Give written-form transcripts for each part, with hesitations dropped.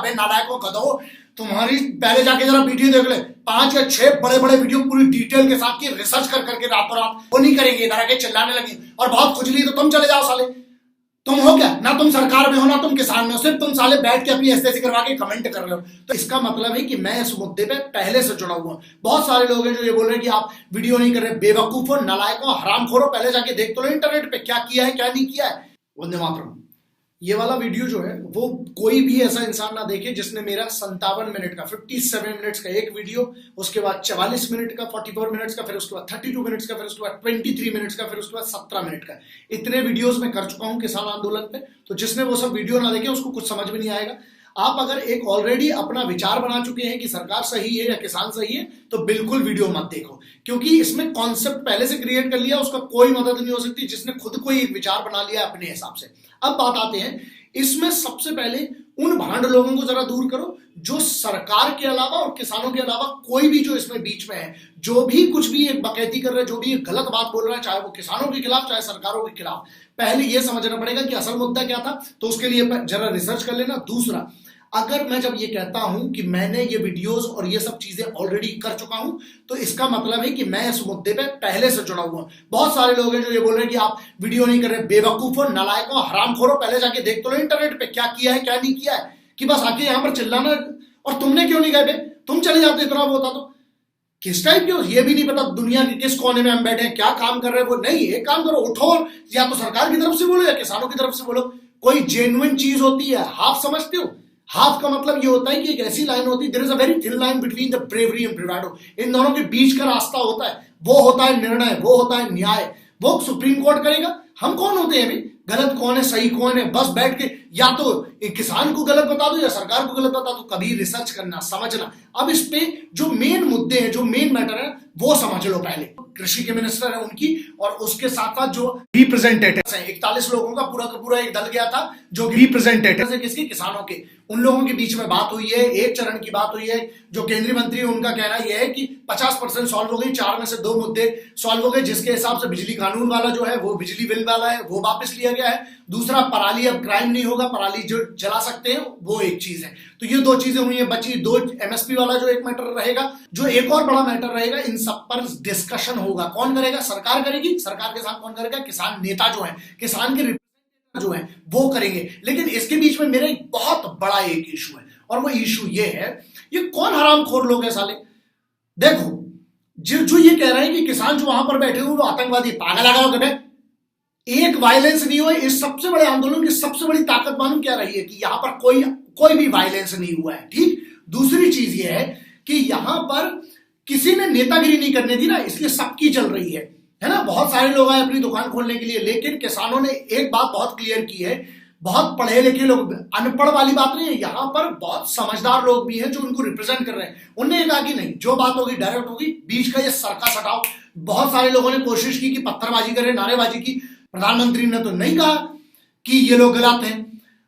अबे नालायकों गधों, तुम्हारी पहले जाके जरा वीडियो देख ले, 5 या 6 बड़े बड़े वीडियो पूरी डिटेल के साथ की रिसर्च कर करके रातों रात वो नहीं करेंगे, इधर आके चिल्लाने लगे और बहुत खुजली तो तुम चले जाओ साले। तुम हो क्या, ना तुम सरकार में हो ना तुम किसान में हो, सिर्फ तुम साले बैठ के अपनी ऐसे करवा के कमेंट कर रहे हो। तो इसका मतलब है कि मैं इस मुद्दे पे पहले से जुड़ा हुआ हूं। बहुत सारे लोग हैं जो ये बोल रहे हैं कि आप वीडियो नहीं कर रहे, बेवकूफो, नालायकों, हरामखोरों, पहले जाके देख तो लो इंटरनेट पे क्या किया है क्या नहीं किया है। वंदे मातरम। ये वाला वीडियो जो है वो कोई भी ऐसा इंसान ना देखे जिसने मेरा 57 मिनट का 57 मिनट्स का एक वीडियो, उसके बाद 44 मिनट का, 44 मिनट्स का, फिर उसके बाद 32 मिनट्स का, फिर उसके बाद 23 मिनट्स का, फिर उसके बाद 17 मिनट का, इतने वीडियोस में कर चुका हूं किसान आंदोलन पे। तो जिसने वो सब वीडियो ना देखे उसको कुछ समझ में नहीं आएगा। आप अगर एक ऑलरेडी अपना विचार बना चुके हैं कि सरकार सही है या किसान सही है तो बिल्कुल वीडियो मत देखो, क्योंकि इसमें कॉन्सेप्ट पहले से क्रिएट कर लिया, उसका कोई मदद नहीं हो सकती जिसने खुद को एक विचार बना लिया अपने हिसाब से। अब बात आते हैं, इसमें सबसे पहले उन भांड लोगों को जरा दूर करो जो सरकार के अलावा और किसानों के अलावा कोई भी जो इसमें बीच में है, जो भी कुछ भी एक बकैती कर रहा है, जो भी एक गलत बात बोल रहा है, चाहे वो किसानों के खिलाफ चाहे सरकारों के खिलाफ, पहले यह समझना पड़ेगा कि असल मुद्दा क्या था, तो उसके लिए जरा रिसर्च कर लेना। दूसरा, अगर मैं जब ये कहता हूं कि मैंने ये वीडियोस और ये सब चीजें ऑलरेडी कर चुका हूं, तो इसका मतलब है कि मैं इस मुद्दे पे पहले से जुड़ा हुआ हूं। बहुत सारे लोग हैं जो ये बोल रहे हैं कि आप वीडियो नहीं कर रहे, बेवकूफो, नालायकों, हरामखोरों, पहले जाके देख तो लो इंटरनेट पे क्या किया है क्या नहीं किया है, कि बस आके यहां पर चिल्लाना। और तुमने क्यों नहीं गए, तुम चले जाते इतना वो होता तो। किस टाइप के हो ये भी नहीं पता, दुनिया के किस कोने में हम बैठे हैं, क्या काम कर रहे हैं वो नहीं। एक काम करो, उठो, या तो सरकार की तरफ से बोलो या किसानों की तरफ से बोलो। कोई जेन्युइन चीज होती है, हाफ समझते हो? हाफ का मतलब ये होता है कि एक ऐसी लाइन होती है, there is a very thin line between the bravery and bravado. इन दोनों के बीच का रास्ता होता है, वो होता है निर्णय, वो होता है न्याय, वो सुप्रीम कोर्ट करेगा। हम कौन होते हैं अभी, गलत कौन है सही कौन है, बस बैठ के या तो किसान को गलत बता दो या सरकार को गलत बता दो। कभी रिसर्च करना, समझना। अब इस पे जो मेन मुद्दे हैं, जो मेन मैटर है, वो समझ लो पहले। कृषि के मिनिस्टर है उनकी, और उसके साथ साथ जो रिप्रेजेंटेटिव है, 41 लोगों का पूरा एक दल गया था, जो रिप्रेजेंटेटिव है किसके, किसानों के। उन लोगों के बीच में बात हुई है, एक चरण की बात हुई है। जो केंद्रीय मंत्री है उनका कहना यह है कि 50% सॉल्व हो गई, 4 में से 2 मुद्दे सॉल्व हो गए, जिसके हिसाब से बिजली कानून वाला जो है वो बिजली बिल वाला है वो वापस लिया गया है। दूसरा, पराली अब क्राइम नहीं होगा, पराली जो जला सकते हैं वो एक चीज है। तो ये 2 चीजें हुई है, बची 2 एमएसपी वाला जो एक मैटर रहेगा। जो एक और बड़ा मैटर रहेगा, इन सब पर डिस्कशन होगा। कौन करेगा, सरकार करेगी। सरकार के साथ कौन करेगा, किसान नेता जो है, किसान के जो है वो करेंगे। लेकिन इसके बीच में मेरा एक बहुत बड़ा एक इशू है, और वो इशू ये है, ये कौन हरामखोर लोग हैं साले। देखो, जो ये कह रहे हैं कि किसान जो वहां पर बैठे हुए वो आतंकवादी, पागल आ गए हो। एक वायलेंस नहीं हुआ। इस सबसे बड़े आंदोलन की सबसे बड़ी ताकत मालूम क्या रही है, कि यहां पर कोई भी वायलेंस नहीं हुआ है। ठीक। दूसरी चीज ये है कि यहां पर किसी ने नेतागिरी नहीं करने दी ना, इसलिए सबकी चल रही है ना। बहुत सारे लोग आए अपनी दुकान खोलने के लिए, लेकिन किसानों ने एक बात बहुत क्लियर की है, बहुत पढ़े लिखे लोग, अनपढ़ वाली बात नहीं है, यहां पर बहुत समझदार लोग भी हैं जो उनको रिप्रेजेंट कर रहे हैं। उनने कहा कि नहीं, जो बात होगी डायरेक्ट होगी, बीच का ये सर्कस हटाओ। बहुत सारे लोगों ने कोशिश की कि पत्थरबाजी करें, नारेबाजी की। प्रधानमंत्री ने तो नहीं कहा कि ये लोग गलत हैं,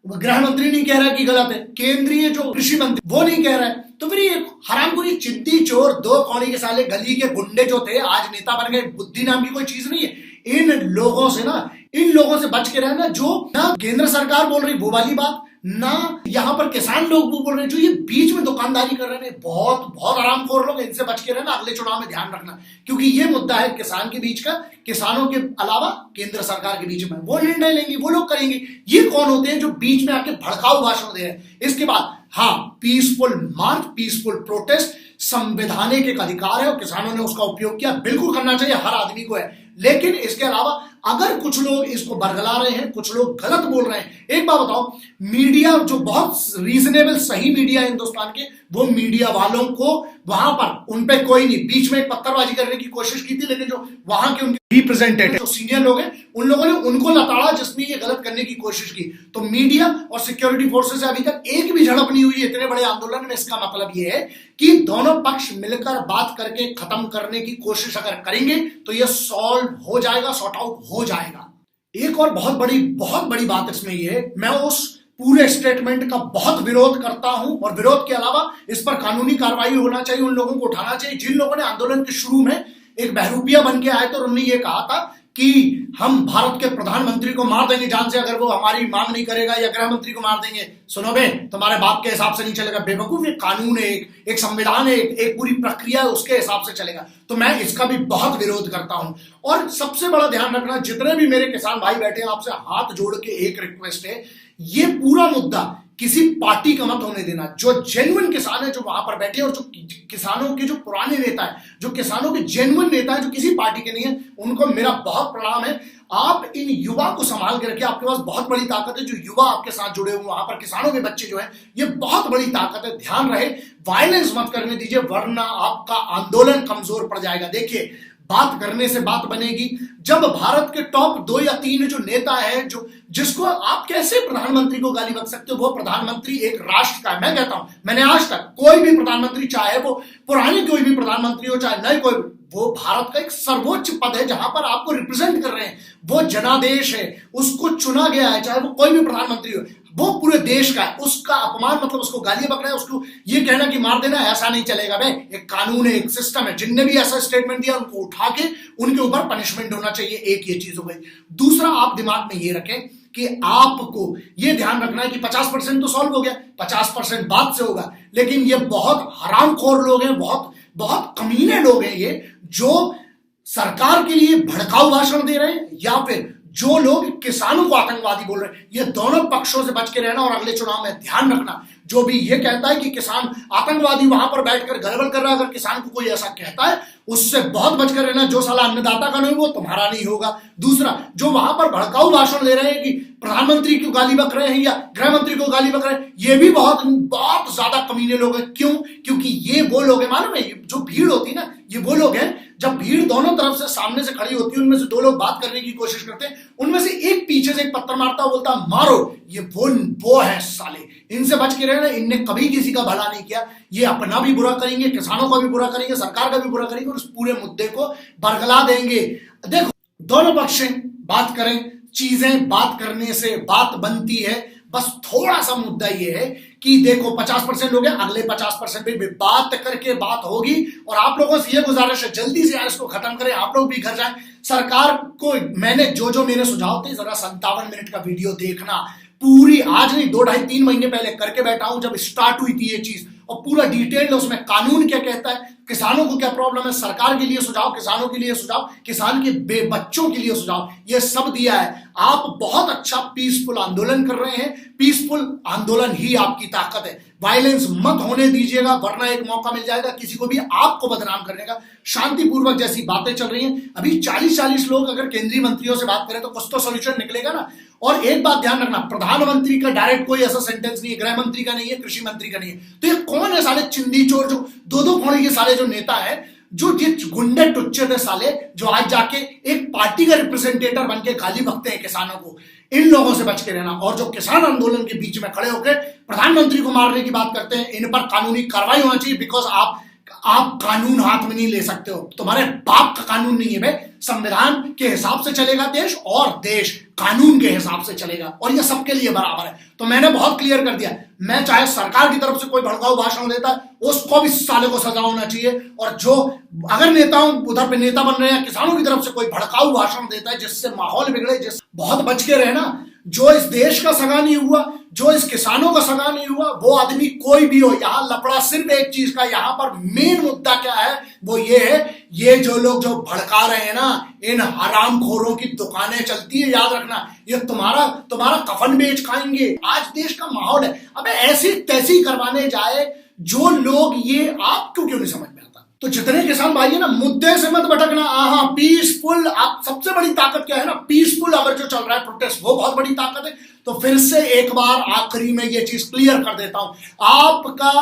गृह मंत्री नहीं कह रहा कि गलत है, केंद्रीय जो कृषि मंत्री वो नहीं कह रहा है। तो फिर ये हरामखोरी, चिद्दी चोर, 2 कौड़ी के साले, गली के गुंडे जो थे आज नेता बन गए। बुद्धि नाम की कोई चीज नहीं है। इन लोगों से बच के रहना, जो ना केंद्र सरकार बोल रही वो वाली बात, ना यहाँ पर किसान लोग वो बोल रहे हैं, जो ये बीच में दुकानदारी कर रहे हैं, बहुत आरामखोर लोग, इनसे बच के रहना। अगले चुनाव में ध्यान रखना, क्योंकि ये मुद्दा है किसान के बीच का, किसानों के अलावा केंद्र सरकार के बीच में। वो निर्णय लेंगे, वो लोग करेंगे। ये कौन होते हैं जो बीच में आके भड़काऊ भाषण दे रहे हैं। इसके बाद, हाँ, पीसफुल मार्च, पीसफुल प्रोटेस्ट संवैधानिक एक अधिकार है और किसानों ने उसका उपयोग किया, बिल्कुल करना चाहिए, हर आदमी को है। लेकिन इसके अलावा अगर कुछ लोग इसको बरगला रहे हैं, कुछ लोग गलत बोल रहे हैं, एक बात बताओ, मीडिया जो बहुत रीजनेबल सही मीडिया है हिंदुस्तान के, वो मीडिया वालों को वहां पर उन पे कोई नहीं, बीच में एक पत्थरबाजी करने की कोशिश की थी, लेकिन जो वहां के उनके रिप्रेजेंटेटिव जो सीनियर लोग हैं, उन लोगों ने उनको लताड़ा जिसने ये गलत करने की कोशिश की। तो मीडिया और सिक्योरिटी फोर्सेस से अभी तक एक भी झड़प नहीं हुई है इतने बड़े आंदोलन में। इसका मतलब ये है कि दोनों पक्ष मिलकर बात करके खत्म करने की कोशिश अगर करेंगे तो ये सॉल्व हो जाएगा, सॉर्ट आउट हो जाएगा। एक और बहुत बड़ी बात इसमें ये है, मैं उस पूरे स्टेटमेंट का बहुत विरोध करता हूं, और विरोध के अलावा इस पर कानूनी कार्रवाई होना चाहिए, उन लोगों को उठाना चाहिए जिन लोगों ने आंदोलन के शुरू में एक बहरूपिया बन के आए थे और उन्होंने ये कहा था कि हम भारत के प्रधानमंत्री को मार देंगे जान से अगर वो हमारी मांग नहीं करेगा, या गृह मंत्री को मार देंगे। सुनो बे, तुम्हारे बाप के हिसाब से नहीं चलेगा बेवकूफ, एक कानून है, एक संविधान है, एक पूरी प्रक्रिया है, उसके हिसाब से चलेगा। तो मैं इसका भी बहुत विरोध करता हूं। और सबसे बड़ा ध्यान रखना, जितने भी मेरे किसान भाई बैठे हैं, आपसे हाथ जोड़ के एक रिक्वेस्ट है, ये पूरा मुद्दा किसी पार्टी का मत होने देना। जो जेन्युइन किसान है जो वहां पर बैठे हैं, और जो किसानों के जो पुराने नेता है, जो किसानों के जेन्युइन नेता है, जो किसी पार्टी के नहीं है, उनको मेरा बहुत प्रणाम है। आप इन युवा को संभाल के रखिए, आपके पास बहुत बड़ी ताकत है। जो युवा आपके साथ जुड़े हुए वहां पर किसानों के बच्चे जो है, ये बहुत बड़ी ताकत है। ध्यान रहे, वायलेंस मत करने दीजिए, वरना आपका आंदोलन कमजोर पड़ जाएगा। देखिए, बात करने से बात बनेगी। जब भारत के टॉप 2 या 3 जो नेता है, जो जिसको आप कैसे प्रधानमंत्री को गाली बक सकते हो? वो प्रधानमंत्री एक राष्ट्र का है। मैं कहता हूं, मैंने आज तक कोई भी प्रधानमंत्री, चाहे वो पुराने कोई भी प्रधानमंत्री हो, चाहे नए कोई, वो भारत का एक सर्वोच्च पद है जहां पर आपको रिप्रेजेंट कर रहे हैं। वो जनादेश है, उसको चुना गया है, चाहे वो कोई भी प्रधानमंत्री हो, वो पूरे देश का है। उसका अपमान मतलब उसको गालियां बकना है, उसको ये कहना कि मार देना, ऐसा नहीं चलेगा बे। एक कानून है, एक सिस्टम है। जिनने भी ऐसा स्टेटमेंट दिया उनको उठा के उनके ऊपर पनिशमेंट होना चाहिए। एक ये चीज हो गई। दूसरा, आप दिमाग में ये रखें कि आपको ये ध्यान रखना है कि 50% तो सॉल्व हो गया, 50% बाद से होगा। लेकिन ये बहुत हरामखोर लोग हैं, बहुत बहुत कमीने लोग हैं ये, जो सरकार के लिए भड़काऊ भाषण दे रहे हैं, या फिर जो लोग किसानों को आतंकवादी बोल रहे हैं। ये दोनों पक्षों से बच के रहना, और अगले चुनाव में ध्यान रखना, जो भी ये कहता है कि किसान आतंकवादी वहां पर बैठकर गड़बड़ कर रहा है, अगर किसान को कोई ऐसा कहता है, उससे बहुत बचकर रहना। जो साला अन्नदाता का नहीं, वो तुम्हारा नहीं होगा। दूसरा, जो वहां पर भड़काऊ भाषण दे रहे हैं कि प्रधानमंत्री को गाली बक रहे हैं या गृह मंत्री को गाली बक रहे हैं, ये भी बहुत बहुत ज्यादा कमीने लोग हैं। क्यों? क्योंकि ये वो लोग हैं, मालूम है, जो भीड़ होती है ना, ये वो लोग हैं, जब भीड़ दोनों तरफ से सामने से खड़ी होती है, उनमें से 2 लोग बात करने की कोशिश करते हैं, उनमें से एक पीछे से एक पत्थर मारता, बोलता मारो। ये वो है साले, इनसे बच के रहना। इनने कभी किसी का भला नहीं किया। ये अपना भी बुरा करेंगे, किसानों का भी बुरा करेंगे, सरकार का भी बुरा करेंगे, और उस पूरे मुद्दे को बरगला देंगे। देखो, दोनों पक्ष बात करें, चीजें बात करने से बात बनती है। बस थोड़ा सा मुद्दा ये है कि देखो 50% हो गया, अगले 50% पे भी बात करके बात होगी। और आप लोगों से ये गुजारिश है, जल्दी से यार इसको खत्म करें, आप लोग भी घर जाएं। सरकार को मैंने जो मेरे सुझाव थे, जरा 57 मिनट का वीडियो देखना, पूरी आज नहीं 2 ढाई 3 महीने पहले करके बैठा हूं, जब स्टार्ट हुई थी ये चीज, और पूरा डिटेल उसमें कानून क्या कहता है, किसानों को क्या प्रॉब्लम है, सरकार के लिए सुझाव, किसानों के लिए सुझाव, किसान के बच्चों के लिए सुझाव, ये सब दिया है। आप बहुत अच्छा पीसफुल आंदोलन कर रहे हैं। पीसफुल आंदोलन ही आपकी ताकत है। वायलेंस मत होने दीजिएगा, वरना एक मौका मिल जाएगा किसी को भी आपको बदनाम करने का। शांतिपूर्वक जैसी बातें चल रही हैं, अभी 40-40 लोग अगर केंद्रीय मंत्रियों से बात करें तो कुछ तो सोल्यूशन निकलेगा ना। और एक बात ध्यान रखना, प्रधानमंत्री का डायरेक्ट कोई ऐसा सेंटेंस नहीं है, गृह मंत्री का नहीं है, कृषि मंत्री का नहीं है। तो ये कौन है साले चिंदी चोर, जो 2-2 कौड़ी के साले जो नेता है, जो गुंडे टुच्चे थे साले, जो आज जाके एक पार्टी का रिप्रेजेंटेटिव बन के गाली बकते हैं किसानों को। इन लोगों से बच के रहना। और जो किसान आंदोलन के बीच में खड़े होकर प्रधानमंत्री को मारने की बात करते हैं, इन पर कानूनी कार्रवाई होना चाहिए। बिकॉज आप कानून हाथ में नहीं ले सकते हो, तुम्हारे बाप का कानून नहीं है बे। संविधान के हिसाब से चलेगा देश, और देश कानून के हिसाब से चलेगा, और ये सबके लिए बराबर है। तो मैंने बहुत क्लियर कर दिया, मैं चाहे सरकार की तरफ से कोई भड़काऊ भाषण देता है, उसको भी साले को सजा होना चाहिए। और जो अगर नेताओं उधर पे नेता बन रहे हैं, किसानों की तरफ से कोई भड़काऊ भाषण देता है जिससे माहौल बिगड़े, जिस बहुत बच के रहना। जो इस देश का सगा नहीं हुआ, जो इस किसानों का सगा नहीं हुआ, वो आदमी कोई भी हो, यहां लफड़ा सिर्फ एक चीज का, यहां पर मेन मुद्दा क्या है, वो ये है, ये जो लोग जो भड़का रहे हैं ना, इन हरामखोरों की दुकानें चलती है, याद रखना। ये तुम्हारा कफन बेच खाएंगे। आज देश का माहौल है, अबे ऐसी तैसी करवाने जाए जो लोग, ये आपको क्यों नहीं समझ में आता? तो जितने किसान भाई है ना, मुद्दे से मत भटकना। पीसफुल, आप सबसे बड़ी ताकत क्या है ना, पीसफुल अगर जो चल रहा है प्रोटेस्ट, वो बहुत बड़ी ताकत है। तो फिर से एक बार आखिरी में ये चीज क्लियर कर देता हूं, आपका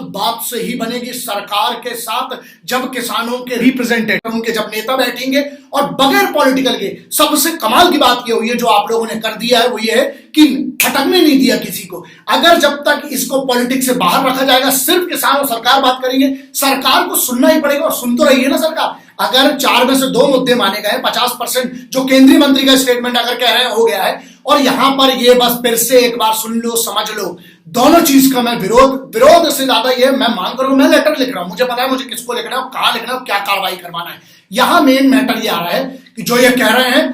बात से ही बनेगी सरकार के साथ, जब किसानों के रिप्रेजेंटेटिव, उनके जब नेता बैठेंगे, और बगैर पॉलिटिकल के। सबसे कमाल की बात ये हुई है, जो आप लोगों ने कर दिया है, वो ये है कि खटकने नहीं दिया किसी को। अगर जब तक इसको पॉलिटिक्स से बाहर रखा जाएगा, सिर्फ किसान और सरकार बात करेंगे, सरकार को सुनना ही पड़ेगा। और सुन तो रही है ना सरकार। अगर 4 में से 2 मुद्दे माने गए, 50% जो केंद्रीय मंत्री का स्टेटमेंट अगर कह रहे हैं हो गया है, और यहां पर ये बस फिर से एक बार सुन लो, समझ लो, दोनों चीज का मैं विरोध से ज्यादा ये मैं मांग कर रहा हूं। मैं लेटर लिख रहा हूं, मुझे पता है मुझे किसको लिखना है, कहां लिखना है, क्या कार्रवाई करवाना है। यहां मेन मैटर ये आ रहा है कि जो ये कह रहे हैं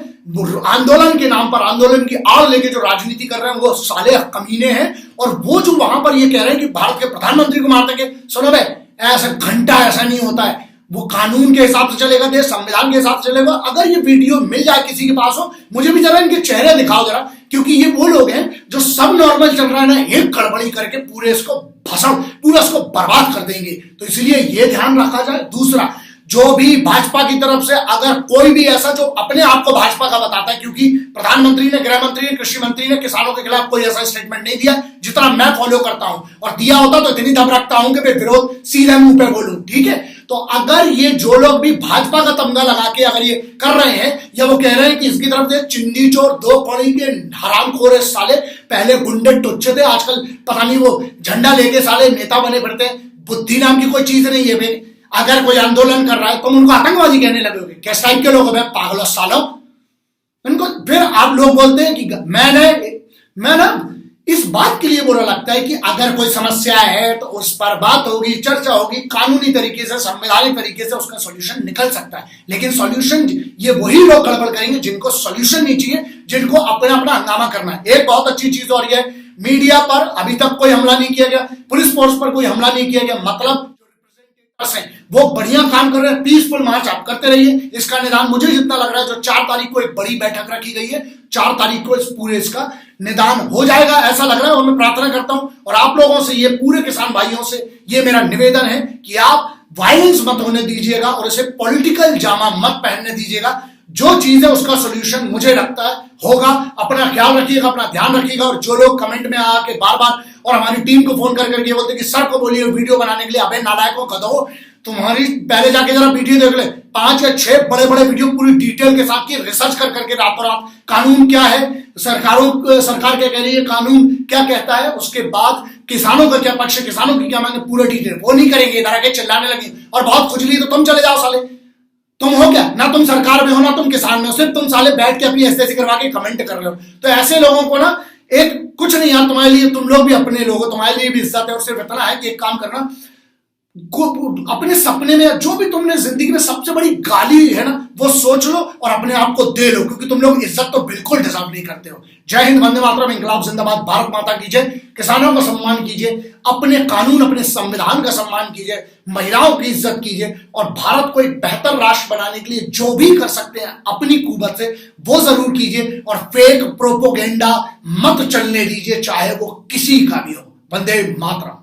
आंदोलन के नाम पर, आंदोलन की आड़ लेके जो राजनीति कर रहे हैं वो साले कमीने हैं। और वो जो वहां पर ये कह रहे हैं कि भारत के प्रधानमंत्री को मार देंगे, सुनो भाई, ऐसा घंटा ऐसा नहीं होता है। वो कानून के हिसाब से चलेगा, देश संविधान के हिसाब से चलेगा। अगर ये वीडियो मिल जाए किसी के पास हो, मुझे भी जरा इनके चेहरे दिखाओ जरा, क्योंकि ये वो लोग हैं जो सब नॉर्मल चल रहा है ना, एक गड़बड़ी करके पूरे इसको पूरा इसको बर्बाद कर देंगे। तो इसलिए ये ध्यान रखा जाए। दूसरा, जो भी भाजपा की तरफ से अगर कोई भी ऐसा जो अपने आप को भाजपा का बताता है, क्योंकि प्रधानमंत्री ने, गृह मंत्री ने, कृषि मंत्री ने किसानों के खिलाफ कोई ऐसा स्टेटमेंट नहीं दिया जितना मैं फॉलो करता हूं, और दिया होता तो इतनी दम रखता हूं कि मैं विरोध सीधे मुंह पे बोलूं, ठीक है। तो अगर ये जो लोग भी भाजपा का तमगा लगा के अगर ये कर रहे हैं, या वो कह रहे हैं कि इसकी तरफ से चिंदी चोर, दो कौड़ी के हरामखोर साले, पहले गुंडे टुच्चे थे, आजकल पता नहीं वो झंडा लेके साले नेता बने फिरते हैं। बुद्धि नाम की कोई चीज नहीं है भाई। अगर कोई आंदोलन कर रहा है तुम उनको आतंकवादी कहने लगोगे? किस टाइप के लोग हो भाई? पागलों सालों। इनको फिर आप लोग बोलते हैं कि मैं ना इस बात के लिए बुरा लगता है कि अगर कोई समस्या है तो उस पर बात होगी, चर्चा होगी, कानूनी तरीके से, संवैधानिक तरीके से उसका सॉल्यूशन निकल सकता है। लेकिन सॉल्यूशन ये वही लोग गड़बड़ करेंगे जिनको सॉल्यूशन नहीं चाहिए, जिनको अपना हंगामा करना है। एक बहुत अच्छी चीज और ये, मीडिया पर अभी तक कोई हमला नहीं किया गया, पुलिस फोर्स पर कोई हमला नहीं किया गया, मतलब वो बढ़िया काम कर रहे हैं। पीसफुल मार्च आप करते रहिए। इसका निदान मुझे जितना लग रहा है, जो 4 तारीख को एक बड़ी बैठक रखी गई है, 4 तारीख को इस पूरे इसका निदान हो जाएगा ऐसा लग रहा है। और मैं प्रार्थना करता हूं, और आप लोगों से, ये पूरे किसान भाइयों से ये मेरा निवेदन है कि आप वायलेंस मत होने दीजिएगा और इसे पॉलिटिकल जामा मत पहनने दीजिएगा। जो चीज है उसका सोल्यूशन मुझे लगता है होगा। अपना ख्याल रखिएगा, अपना ध्यान रखिएगा। और जो लोग कमेंट में आके बार बार और हमारी टीम को फोन कर करके बोलते कि सर को बोलिए वीडियो बनाने के लिए, अबे नालायकों गधों, तुम्हारी पहले जाके जरा वीडियो देख ले, 5 या 6 बड़े बड़े वीडियो पूरी डिटेल के साथ की रिसर्च कर करके रातों रात कानून क्या है, सरकार क्या कह रही है, कानून क्या कहता है, उसके बाद किसानों का क्या पक्ष है, किसानों की क्या मांगे, पूरा डिटेल। वो नहीं करेंगे, इधर आके चिल्लाने लगे और बहुत खुजली तो तुम चले जाओ साले। तुम हो क्या, ना तुम सरकार में हो ना तुम किसान में हो, सिर्फ तुम साले बैठ के अपनी ऐसे करवा के कमेंट कर रहे हो। तो ऐसे लोगों को ना एक कुछ नहीं यार, तुम्हारे लिए, तुम लोग भी अपने लोग हो, तुम्हारे लिए भी इज्जत है। और सिर्फ इतना है कि एक काम करना, अपने सपने में जो भी तुमने जिंदगी में सबसे बड़ी गाली है ना, वो सोच लो और अपने आप को दे लो, क्योंकि तुम लोग इज्जत तो बिल्कुल डिजर्व नहीं करते हो। जय हिंद, वंदे मातरम, इंकलाब जिंदाबाद, भारत माता की जय। किसानों का सम्मान कीजिए, अपने कानून, अपने संविधान का सम्मान कीजिए, महिलाओं की इज्जत कीजिए, और भारत को एक बेहतर राष्ट्र बनाने के लिए जो भी कर सकते हैं अपनी कुवत से वो जरूर कीजिए। और फेक प्रोपोगेंडा मत चलने दीजिए, चाहे वो किसी का भी हो। वंदे मातरम।